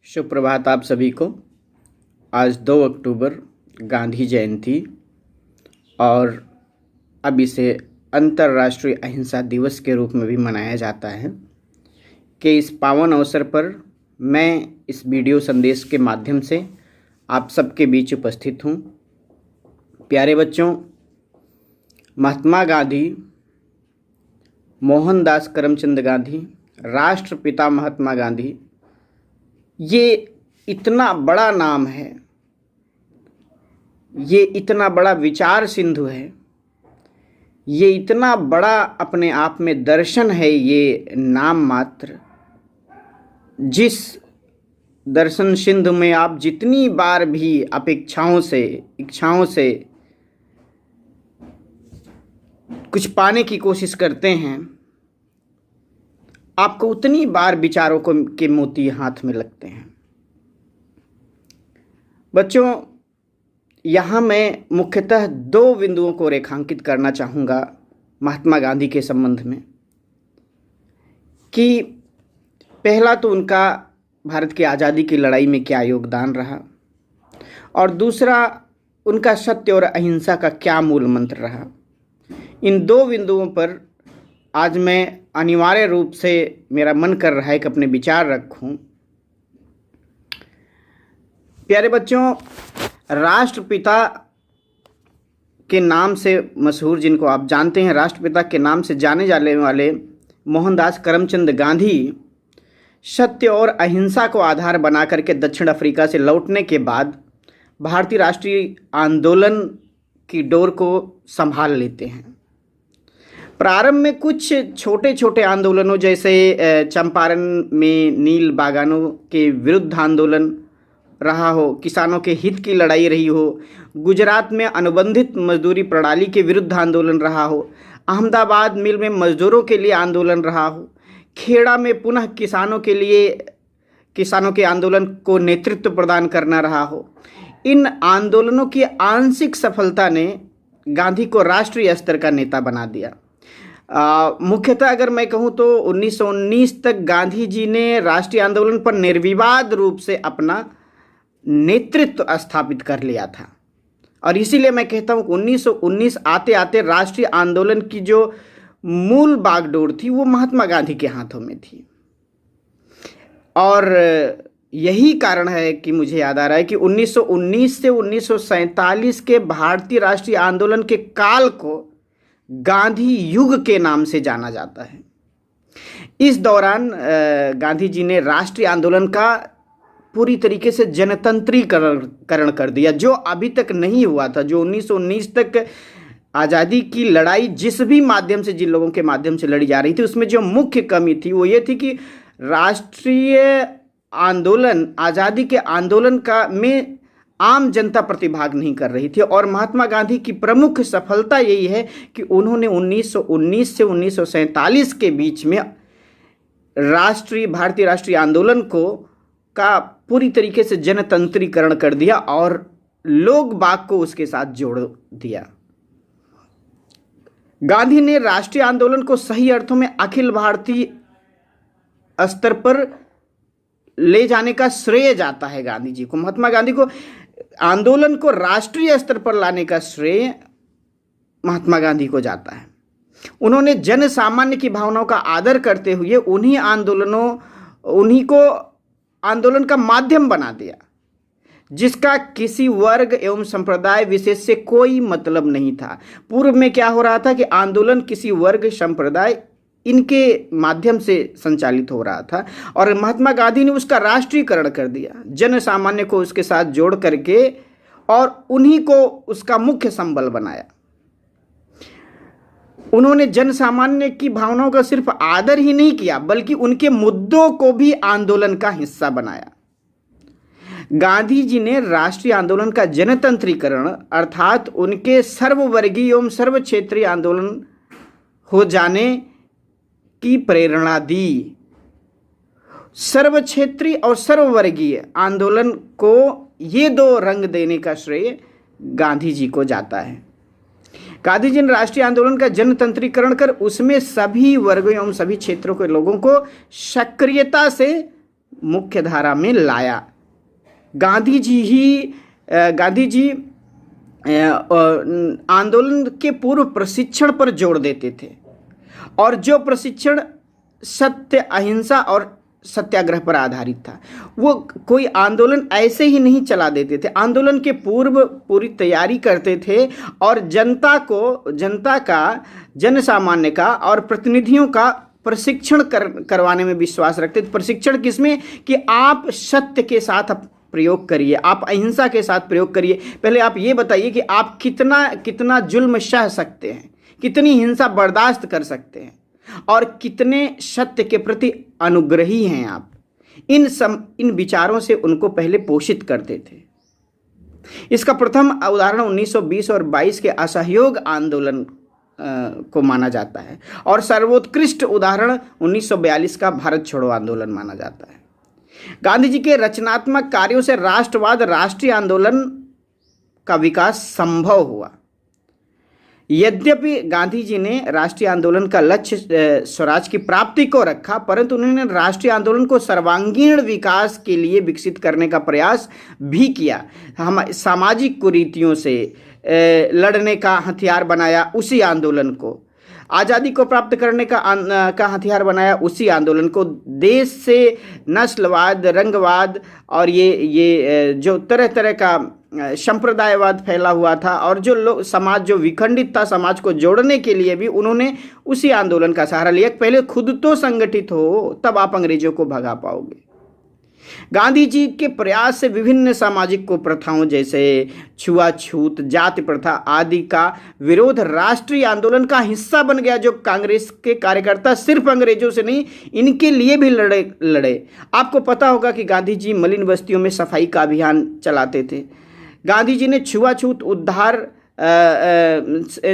सुप्रभात आप सभी को। आज 2 अक्टूबर गांधी जयंती और अब इसे अंतर्राष्ट्रीय अहिंसा दिवस के रूप में भी मनाया जाता है कि इस पावन अवसर पर मैं इस वीडियो संदेश के माध्यम से आप सबके बीच उपस्थित हूँ। प्यारे बच्चों, महात्मा गांधी, मोहनदास करमचंद गांधी, राष्ट्रपिता महात्मा गांधी, ये इतना बड़ा नाम है, ये इतना बड़ा विचार सिंधु है, ये इतना बड़ा अपने आप में दर्शन है। ये नाम मात्र, जिस दर्शन सिंधु में आप जितनी बार भी अपेक्षाओं से इच्छाओं से कुछ पाने की कोशिश करते हैं, आपको उतनी बार विचारों के मोती हाथ में लगते हैं। बच्चों, यहाँ मैं मुख्यतः 2 बिंदुओं को रेखांकित करना चाहूँगा महात्मा गांधी के संबंध में कि पहला तो उनका भारत की आज़ादी की लड़ाई में क्या योगदान रहा और दूसरा उनका सत्य और अहिंसा का क्या मूल मंत्र रहा। इन 2 बिंदुओं पर आज मैं अनिवार्य रूप से मेरा मन कर रहा है कि अपने विचार रखूं। प्यारे बच्चों, राष्ट्रपिता के नाम से मशहूर, जिनको आप जानते हैं, राष्ट्रपिता के नाम से जाने जाने वाले मोहनदास करमचंद गांधी सत्य और अहिंसा को आधार बना करके दक्षिण अफ्रीका से लौटने के बाद भारतीय राष्ट्रीय आंदोलन की डोर को संभाल लेते हैं। प्रारंभ में कुछ छोटे छोटे आंदोलनों, जैसे चंपारण में नील बागानों के विरुद्ध आंदोलन रहा हो, किसानों के हित की लड़ाई रही हो, गुजरात में अनुबंधित मजदूरी प्रणाली के विरुद्ध आंदोलन रहा हो, अहमदाबाद मिल में मजदूरों के लिए आंदोलन रहा हो, खेड़ा में पुनः किसानों के आंदोलन को नेतृत्व प्रदान करना रहा हो। इन आंदोलनों की आंशिक सफलता ने गांधी को राष्ट्रीय स्तर का नेता बना दिया। मुख्यतः अगर मैं कहूँ तो 1919 तक गांधी जी ने राष्ट्रीय आंदोलन पर निर्विवाद रूप से अपना नेतृत्व स्थापित कर लिया था और इसीलिए मैं कहता हूँ 1919 आते आते राष्ट्रीय आंदोलन की जो मूल बागडोर थी वो महात्मा गांधी के हाथों में थी। और यही कारण है कि मुझे याद आ रहा है कि 1919 से 1947 के भारतीय राष्ट्रीय आंदोलन के काल को गांधी युग के नाम से जाना जाता है। इस दौरान गांधी जी ने राष्ट्रीय आंदोलन का पूरी तरीके से जनतंत्रीकरण कर दिया, जो अभी तक नहीं हुआ था। जो 1919 तक आज़ादी की लड़ाई जिस भी माध्यम से, जिन लोगों के माध्यम से लड़ी जा रही थी, उसमें जो मुख्य कमी थी वो ये थी कि राष्ट्रीय आंदोलन, आज़ादी के आंदोलन में आम जनता प्रतिभाग नहीं कर रही थी। और महात्मा गांधी की प्रमुख सफलता यही है कि उन्होंने 1919 से 1947 के बीच में भारतीय राष्ट्रीय आंदोलन का पूरी तरीके से जनतंत्रीकरण कर दिया और लोग बाग को उसके साथ जोड़ दिया। गांधी ने राष्ट्रीय आंदोलन को सही अर्थों में अखिल भारतीय स्तर पर ले जाने का श्रेय जाता है गांधी जी को। महात्मा गांधी को आंदोलन को राष्ट्रीय स्तर पर लाने का श्रेय महात्मा गांधी को जाता है। उन्होंने जन सामान्य की भावनाओं का आदर करते हुए उन्हीं को आंदोलन का माध्यम बना दिया, जिसका किसी वर्ग एवं संप्रदाय विशेष से कोई मतलब नहीं था। पूर्व में क्या हो रहा था कि आंदोलन किसी वर्ग, संप्रदाय, इनके माध्यम से संचालित हो रहा था और महात्मा गांधी ने उसका राष्ट्रीयकरण कर दिया, जन सामान्य को उसके साथ जोड़ करके और उन्हीं को उसका मुख्य संबल बनाया। उन्होंने जन सामान्य की भावनाओं का सिर्फ आदर ही नहीं किया, बल्कि उनके मुद्दों को भी आंदोलन का हिस्सा बनाया। गांधी जी ने राष्ट्रीय आंदोलन का जनतंत्रीकरण अर्थात उनके सर्ववर्गीय एवं सर्व क्षेत्रीय आंदोलन हो जाने की प्रेरणा दी। सर्व क्षेत्रीय और सर्ववर्गीय आंदोलन को ये 2 रंग देने का श्रेय गांधी जी को जाता है। गांधी जी ने राष्ट्रीय आंदोलन का जनतंत्रीकरण कर उसमें सभी वर्गों एवं सभी क्षेत्रों के लोगों को सक्रियता से मुख्य धारा में लाया। गांधी जी आंदोलन के पूर्व प्रशिक्षण पर जोर देते थे, और जो प्रशिक्षण सत्य, अहिंसा और सत्याग्रह पर आधारित था। वो कोई आंदोलन ऐसे ही नहीं चला देते थे, आंदोलन के पूर्व पूरी तैयारी करते थे और जनता का, जन सामान्य का और प्रतिनिधियों का प्रशिक्षण करवाने में विश्वास रखते थे। प्रशिक्षण किसमें? कि आप सत्य के साथ प्रयोग करिए, आप अहिंसा के साथ प्रयोग करिए। पहले आप ये बताइए कि आप कितना जुल्म सह सकते हैं, कितनी हिंसा बर्दाश्त कर सकते हैं, और कितने सत्य के प्रति अनुग्रही हैं आप। इन विचारों से उनको पहले पोषित करते थे। इसका प्रथम उदाहरण 1920 और 22 के असहयोग आंदोलन को माना जाता है, और सर्वोत्कृष्ट उदाहरण 1942 का भारत छोड़ो आंदोलन माना जाता है। गांधी जी के रचनात्मक कार्यों से राष्ट्रवाद, राष्ट्रीय आंदोलन का विकास संभव हुआ। यद्यपि गांधी जी ने राष्ट्रीय आंदोलन का लक्ष्य स्वराज की प्राप्ति को रखा, परंतु उन्होंने राष्ट्रीय आंदोलन को सर्वांगीण विकास के लिए विकसित करने का प्रयास भी किया। हम सामाजिक कुरीतियों से लड़ने का हथियार बनाया उसी आंदोलन को, आज़ादी को प्राप्त करने का हथियार बनाया उसी आंदोलन को। देश से नस्लवाद, रंगवाद और ये जो तरह तरह का संप्रदायवाद फैला हुआ था, और जो समाज जो विखंडित था, समाज को जोड़ने के लिए भी उन्होंने उसी आंदोलन का सहारा लिया। पहले खुद तो संगठित हो, तब आप अंग्रेजों को भगा पाओगे। गांधी जी के प्रयास से विभिन्न सामाजिक कुप्रथाओं जैसे छुआछूत, जाति प्रथा आदि का विरोध राष्ट्रीय आंदोलन का हिस्सा बन गया, जो कांग्रेस के कार्यकर्ता सिर्फ अंग्रेजों से नहीं, इनके लिए भी लड़े। आपको पता होगा कि गांधी जी मलिन बस्तियों में सफाई का अभियान चलाते थे। गांधी जी ने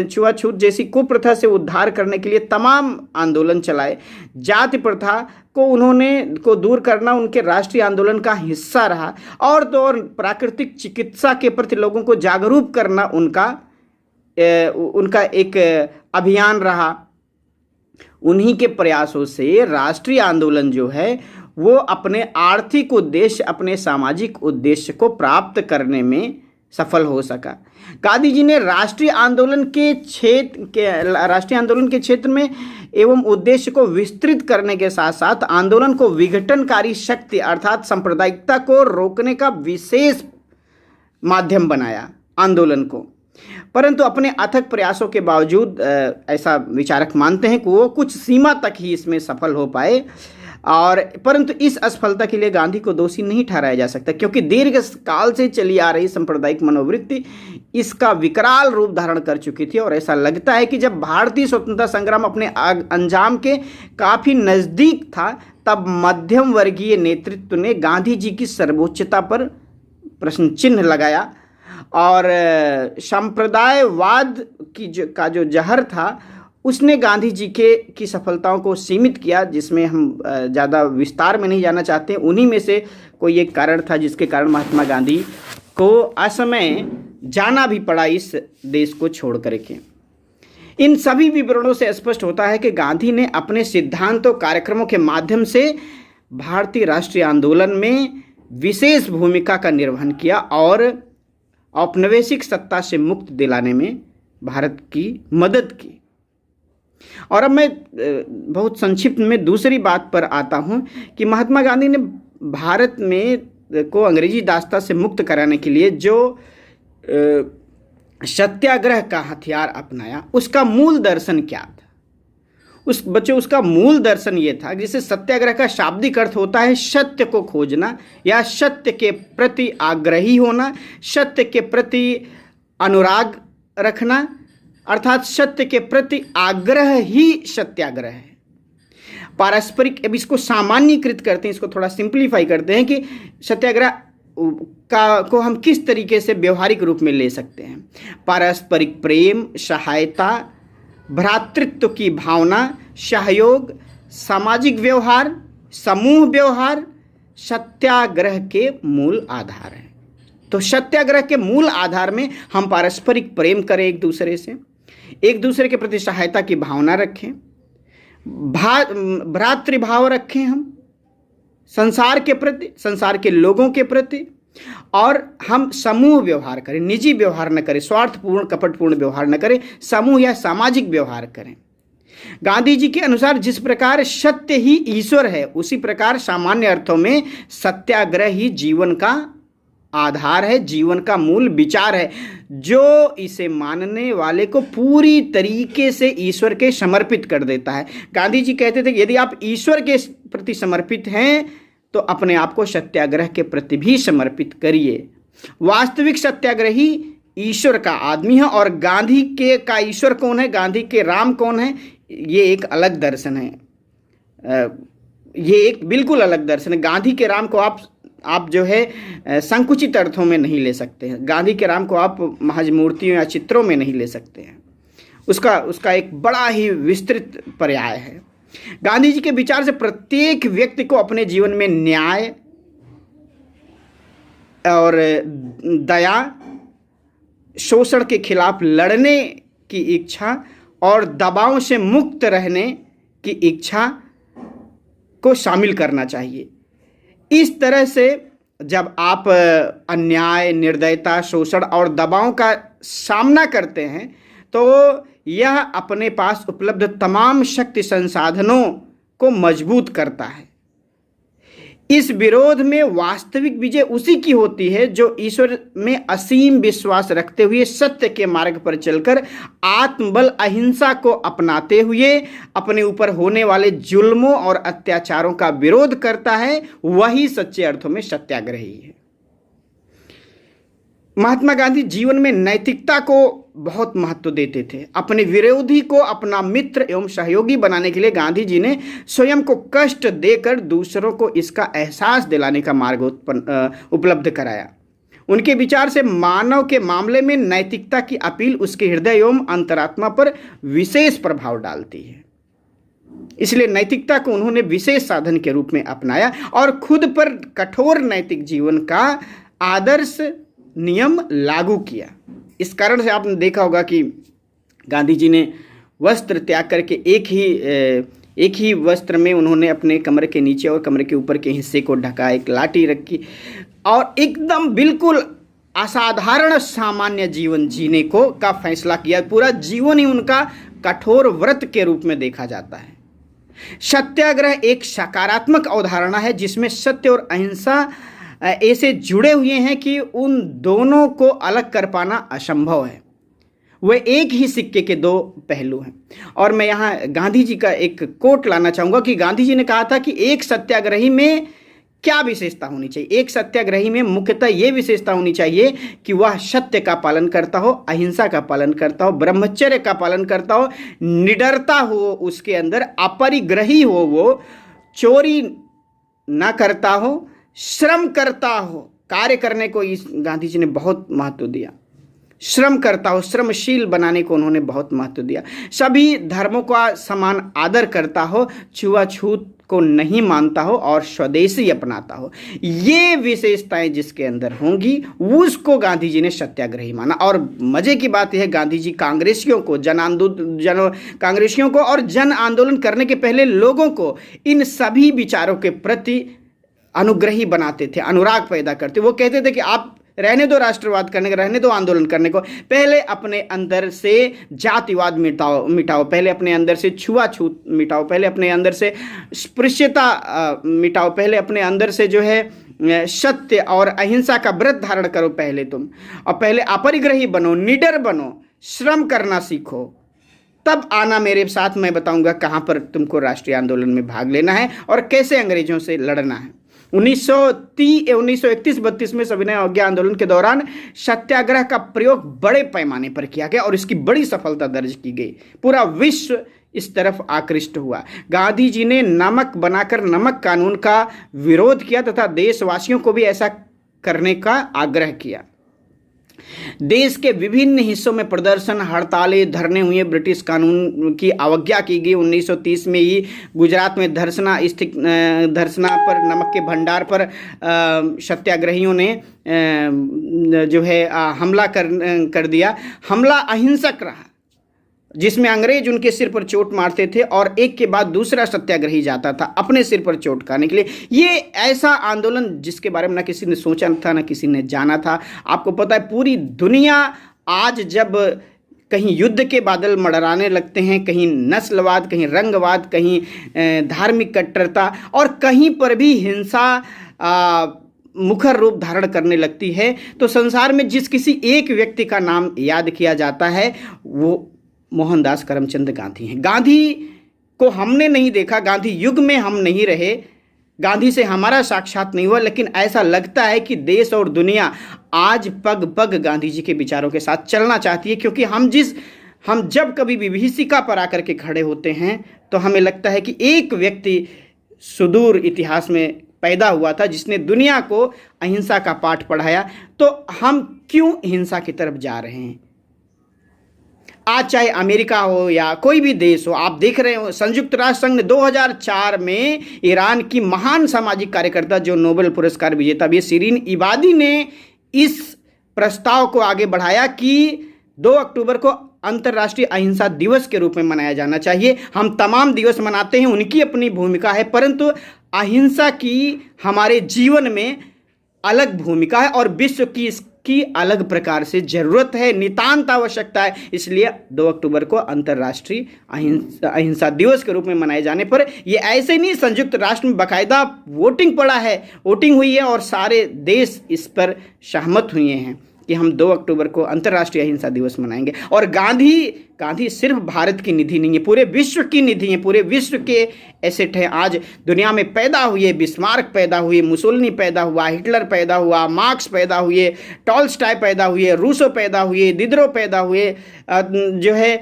छुआछूत जैसी कुप्रथा से उद्धार करने के लिए तमाम आंदोलन चलाए। जाति प्रथा को दूर करना उनके राष्ट्रीय आंदोलन का हिस्सा रहा, और तो और प्राकृतिक चिकित्सा के प्रति लोगों को जागरूक करना उनका एक अभियान रहा। उन्हीं के प्रयासों से राष्ट्रीय आंदोलन जो है वो अपने आर्थिक उद्देश्य, अपने सामाजिक उद्देश्य को प्राप्त करने में सफल हो सका। गांधी जी ने राष्ट्रीय आंदोलन के क्षेत्र में एवं उद्देश्य को विस्तृत करने के साथ साथ आंदोलन को विघटनकारी शक्ति अर्थात सांप्रदायिकता को रोकने का विशेष माध्यम बनाया आंदोलन को। परंतु अपने अथक प्रयासों के बावजूद ऐसा विचारक मानते हैं कि वो कुछ सीमा तक ही इसमें सफल हो पाए, और परंतु इस असफलता के लिए गांधी को दोषी नहीं ठहराया जा सकता, क्योंकि दीर्घ काल से चली आ रही सांप्रदायिक मनोवृत्ति इसका विकराल रूप धारण कर चुकी थी। और ऐसा लगता है कि जब भारतीय स्वतंत्रता संग्राम अपने अंजाम के काफ़ी नज़दीक था, तब मध्यम वर्गीय नेतृत्व ने गांधी जी की सर्वोच्चता पर प्रश्न चिन्ह लगाया, और संप्रदायवाद का जो जहर था उसने गांधी जी की सफलताओं को सीमित किया, जिसमें हम ज़्यादा विस्तार में नहीं जाना चाहते। उन्हीं में से कोई एक कारण था जिसके कारण महात्मा गांधी को असमय जाना भी पड़ा इस देश को छोड़ करके। इन सभी विवरणों से स्पष्ट होता है कि गांधी ने अपने सिद्धांतों, कार्यक्रमों के माध्यम से भारतीय राष्ट्रीय आंदोलन में विशेष भूमिका का निर्वहन किया और औपनिवेशिक सत्ता से मुक्त दिलाने में भारत की मदद की। और अब मैं बहुत संक्षिप्त में दूसरी बात पर आता हूं कि महात्मा गांधी ने भारत में को अंग्रेजी दास्ता से मुक्त कराने के लिए जो सत्याग्रह का हथियार अपनाया, उसका मूल दर्शन क्या था? उसका मूल दर्शन ये था, जिसे सत्याग्रह का शाब्दिक अर्थ होता है सत्य को खोजना या सत्य के प्रति आग्रही होना, सत्य के प्रति अनुराग रखना, अर्थात सत्य के प्रति आग्रह ही सत्याग्रह है। पारस्परिक, अब इसको सामान्यीकृत करते हैं, इसको थोड़ा सिंप्लीफाई करते हैं कि सत्याग्रह को हम किस तरीके से व्यवहारिक रूप में ले सकते हैं। पारस्परिक प्रेम, सहायता, भ्रातृत्व की भावना, सहयोग, सामाजिक व्यवहार, समूह व्यवहार सत्याग्रह के मूल आधार हैं। तो सत्याग्रह के मूल आधार में हम पारस्परिक प्रेम करें, एक दूसरे के प्रति सहायता की भावना रखें, भ्रातृभाव रखें हम, संसार के प्रति, संसार के लोगों के प्रति, और हम समूह व्यवहार करें, निजी व्यवहार न करें, स्वार्थपूर्ण कपटपूर्ण व्यवहार न करें, समूह या सामाजिक व्यवहार करें। गांधी जी के अनुसार जिस प्रकार सत्य ही ईश्वर है, उसी प्रकार सामान्य अर्थों में सत्याग्रह ही जीवन का आधार है, जीवन का मूल विचार है, जो इसे मानने वाले को पूरी तरीके से ईश्वर के समर्पित कर देता है। गांधी जी कहते थे कि यदि आप ईश्वर के प्रति समर्पित हैं तो अपने आप को सत्याग्रह के प्रति भी समर्पित करिए। वास्तविक सत्याग्रही ईश्वर का आदमी है, और गांधी के का ईश्वर कौन है, गांधी के राम कौन है, ये एक अलग दर्शन है। ये एक बिल्कुल अलग दर्शन है। गांधी के राम को आप जो है संकुचित अर्थों में नहीं ले सकते हैं। गांधी के राम को आप महज मूर्तियों या चित्रों में नहीं ले सकते हैं। उसका एक बड़ा ही विस्तृत पर्याय है। गांधी जी के विचार से प्रत्येक व्यक्ति को अपने जीवन में न्याय और दया, शोषण के खिलाफ लड़ने की इच्छा और दबाव से मुक्त रहने की इच्छा को शामिल करना चाहिए। इस तरह से जब आप अन्याय, निर्दयता, शोषण और दबाव का सामना करते हैं तो यह अपने पास उपलब्ध तमाम शक्ति संसाधनों को मजबूत करता है। इस विरोध में वास्तविक विजय उसी की होती है जो ईश्वर में असीम विश्वास रखते हुए सत्य के मार्ग पर चलकर आत्मबल, अहिंसा को अपनाते हुए अपने ऊपर होने वाले जुल्मों और अत्याचारों का विरोध करता है। वही सच्चे अर्थों में सत्याग्रही है। महात्मा गांधी जीवन में नैतिकता को बहुत महत्व देते थे। अपने विरोधी को अपना मित्र एवं सहयोगी बनाने के लिए गांधी जी ने स्वयं को कष्ट देकर दूसरों को इसका एहसास दिलाने का मार्ग उपलब्ध कराया। उनके विचार से मानव के मामले में नैतिकता की अपील उसके हृदय एवं अंतरात्मा पर विशेष प्रभाव डालती है। इसलिए नैतिकता को उन्होंने विशेष साधन के रूप में अपनाया और खुद पर कठोर नैतिक जीवन का आदर्श नियम लागू किया। इस कारण से आपने देखा होगा कि गांधी जी ने वस्त्र त्याग करके एक ही वस्त्र में उन्होंने अपने कमर के नीचे और कमर के ऊपर के हिस्से को ढका, एक लाठी रखी और एकदम बिल्कुल असाधारण सामान्य जीवन जीने का फैसला किया। पूरा जीवन ही उनका कठोर व्रत के रूप में देखा जाता है। सत्याग्रह एक सकारात्मक अवधारणा है जिसमें सत्य और अहिंसा ऐसे जुड़े हुए हैं कि उन दोनों को अलग कर पाना असंभव है। वे एक ही सिक्के के दो पहलू हैं। और मैं यहाँ गांधी जी का एक कोट लाना चाहूँगा कि गांधी जी ने कहा था कि एक सत्याग्रही में क्या विशेषता होनी चाहिए। एक सत्याग्रही में मुख्यतः ये विशेषता होनी चाहिए कि वह सत्य का पालन करता हो, अहिंसा का पालन करता हो, ब्रह्मचर्य का पालन करता हो, निडरता हो उसके अंदर, अपरिग्रही हो, वो चोरी ना करता हो, श्रम करता हो। कार्य करने को इस गांधी जी ने बहुत महत्व दिया। श्रम करता हो, श्रमशील बनाने को उन्होंने बहुत महत्व दिया। सभी धर्मों का समान आदर करता हो, छुआछूत को नहीं मानता हो और स्वदेशी अपनाता हो। ये विशेषताएं जिसके अंदर होंगी उसको गांधी जी ने सत्याग्रही माना। और मजे की बात यह है, गांधी जी कांग्रेसियों को और जन आंदोलन करने के पहले लोगों को इन सभी विचारों के प्रति अनुग्रही बनाते थे, अनुराग पैदा करते। वो कहते थे कि आप रहने दो राष्ट्रवाद करने का, रहने दो आंदोलन करने को, पहले अपने अंदर से जातिवाद मिटाओ, पहले अपने अंदर से छुआछूत मिटाओ, पहले अपने अंदर से स्पृश्यता मिटाओ, पहले अपने अंदर से जो है सत्य और अहिंसा का व्रत धारण करो पहले तुम, और पहले अपरिग्रही बनो, निडर बनो, श्रम करना सीखो, तब आना मेरे साथ, मैं बताऊंगा कहाँ पर तुमको राष्ट्रीय आंदोलन में भाग लेना है और कैसे अंग्रेजों से लड़ना है। 1931-32 में सविनय अवज्ञा आंदोलन के दौरान सत्याग्रह का प्रयोग बड़े पैमाने पर किया गया और इसकी बड़ी सफलता दर्ज की गई। पूरा विश्व इस तरफ आकृष्ट हुआ। गांधी जी ने नमक बनाकर नमक कानून का विरोध किया तथा देशवासियों को भी ऐसा करने का आग्रह किया। देश के विभिन्न हिस्सों में प्रदर्शन, हड़तालें, धरने हुए, ब्रिटिश कानून की अवज्ञा की गई। 1930 में ही गुजरात में धरसना पर, नमक के भंडार पर सत्याग्रहियों ने जो है हमला कर दिया। हमला अहिंसक रहा। जिसमें अंग्रेज उनके सिर पर चोट मारते थे और एक के बाद दूसरा सत्याग्रही जाता था अपने सिर पर चोट खाने के लिए। ये ऐसा आंदोलन जिसके बारे में ना किसी ने सोचा था ना किसी ने जाना था। आपको पता है पूरी दुनिया आज जब कहीं युद्ध के बादल मंडराने लगते हैं, कहीं नस्लवाद, कहीं रंगवाद, कहीं धार्मिक कट्टरता और कहीं पर भी हिंसा मुखर रूप धारण करने लगती है, तो संसार में जिस किसी एक व्यक्ति का नाम याद किया जाता है वो मोहनदास करमचंद गांधी हैं। गांधी को हमने नहीं देखा, गांधी युग में हम नहीं रहे, गांधी से हमारा साक्षात नहीं हुआ, लेकिन ऐसा लगता है कि देश और दुनिया आज पग पग गांधी जी के विचारों के साथ चलना चाहती है। क्योंकि हम जब कभी विभीषिका पर आकर के खड़े होते हैं तो हमें लगता है कि एक व्यक्ति सुदूर इतिहास में पैदा हुआ था जिसने दुनिया को अहिंसा का पाठ पढ़ाया, तो हम क्यों हिंसा की तरफ जा रहे हैं? आज चाहे अमेरिका हो या कोई भी देश हो, आप देख रहे हो संयुक्त राष्ट्र संघ ने 2004 में ईरान की महान सामाजिक कार्यकर्ता जो नोबेल पुरस्कार विजेता भी शिरीन इबादी ने इस प्रस्ताव को आगे बढ़ाया कि 2 अक्टूबर को अंतर्राष्ट्रीय अहिंसा दिवस के रूप में मनाया जाना चाहिए। हम तमाम दिवस मनाते हैं, उनकी अपनी भूमिका है, परंतु अहिंसा की हमारे जीवन में अलग भूमिका है और विश्व की इसकी अलग प्रकार से जरूरत है, नितांत आवश्यकता है। इसलिए 2 अक्टूबर को अंतर्राष्ट्रीय अहिंसा दिवस के रूप में मनाए जाने पर ये ऐसे नहीं, संयुक्त राष्ट्र में बाकायदा वोटिंग पड़ा है, वोटिंग हुई है और सारे देश इस पर सहमत हुए हैं कि हम 2 अक्टूबर को अंतर्राष्ट्रीय अहिंसा दिवस मनाएंगे। और गांधी सिर्फ भारत की निधि नहीं है, पूरे विश्व की निधि है, पूरे विश्व के एसेट हैं। आज दुनिया में पैदा हुए, बिस्मार्क पैदा हुए, मुसोलिनी पैदा हुआ, हिटलर पैदा हुआ, मार्क्स पैदा हुए, टॉल्स्टॉय पैदा हुए, रूसो पैदा हुए, दिदरो पैदा हुए, जो है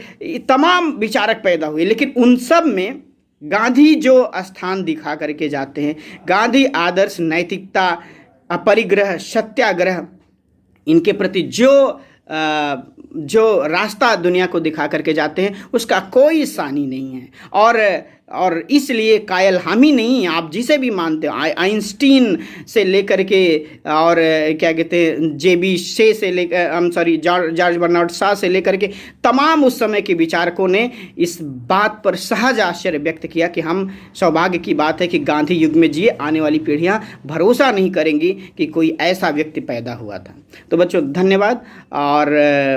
तमाम विचारक पैदा हुए, लेकिन उन सब में गांधी जो स्थान दिखा करके जाते हैं, गांधी आदर्श, नैतिकता, अपरिग्रह, सत्याग्रह, इनके प्रति जो रास्ता दुनिया को दिखा करके जाते हैं उसका कोई सानी नहीं है। और इसलिए कायल हम ही नहीं, आप जिसे भी मानते हो, आइंस्टीन से लेकर के और क्या कहते हैं जेबी शे से लेकर जॉर्ज बर्नार्ड शॉ से लेकर के तमाम उस समय के विचारकों ने इस बात पर सहज आश्चर्य व्यक्त किया कि हम सौभाग्य की बात है कि गांधी युग में जिए, आने वाली पीढ़ियां भरोसा नहीं करेंगी कि कोई ऐसा व्यक्ति पैदा हुआ था। तो बच्चों धन्यवाद, और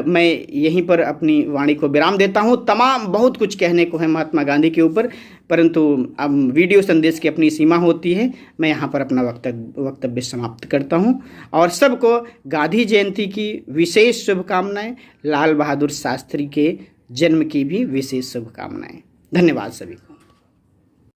मैं यहीं पर अपनी वाणी को विराम देता हूँ। तमाम बहुत कुछ कहने को है महात्मा गांधी के ऊपर, परंतु अब वीडियो संदेश की अपनी सीमा होती है। मैं यहाँ पर अपना वक्तव्य समाप्त करता हूँ और सबको गांधी जयंती की विशेष शुभकामनाएं, लाल बहादुर शास्त्री के जन्म की भी विशेष शुभकामनाएं। धन्यवाद सभी।